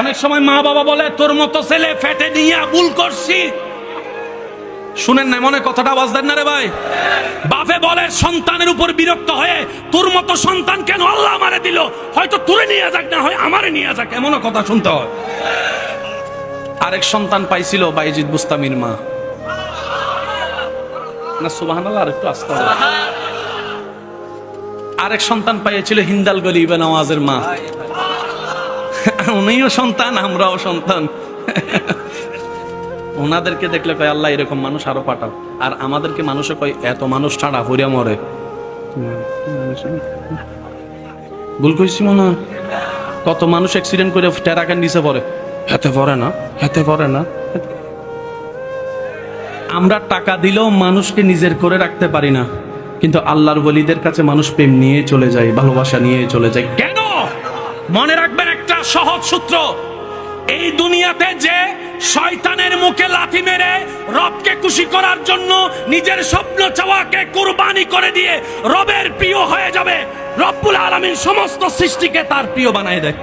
অনেক সময় মা বাবা বলে তোর মতো ছেলে ফেটে নিয়ে ভুল করছি। শুনেন না মনে কথাটা আওয়াজ দেন না রে ভাই। বাপে বলে সন্তানের উপর বিরক্ত হয়ে, তোর মতো সন্তান কেন আল্লাহ আমারে দিল, হয়তো তোরে নিয়ে যাক, না হয় আমারে নিয়ে যাক, এমনও কথা শুনতে হয়। আরেক সন্তান পাইছিল বাইজিদ বুস্তামির মা, না সুবহানাল্লাহ, আরেকটু আস্তে হবে। আরেক সন্তান পাইছিল হিন্দাল গরিবে নওয়াজের মা। উনিও সন্তান, আমরাও সন্তান। ওনাদেরকে দেখলে কয় আল্লাহ এরকম মানুষ আরো পাঠাও, আর আমাদেরকে মানুষে কয় এত মানুষ ছাড়া হইয়া মরে। ভুল কইছি মনে হয়। কত মানুষ অ্যাক্সিডেন্ট করে টেরাকেন নিচে পড়ে, হেতে পড়ে না, হেতে পড়ে না। আমরা টাকা দিলেও মানুষকে নিজের করে রাখতে পারি না, কিন্তু আল্লাহর ওলিদের কাছে মানুষ প্রেম নিয়ে চলে যায়, ভালোবাসা নিয়ে চলে যায়। কেন? মনে রাখবেন একটা সহজ সূত্র, এই দুনিয়াতে যে শয়তানের মুখে লাথি মেরে রবকে খুশি করার জন্য নিজের স্বপ্ন চাওয়াকে কুরবানি করে দিয়ে রবের প্রিয় হয়ে যাবে, রব্বুল আলামিন সমস্ত সৃষ্টিকে তার প্রিয় বানায় দেয়।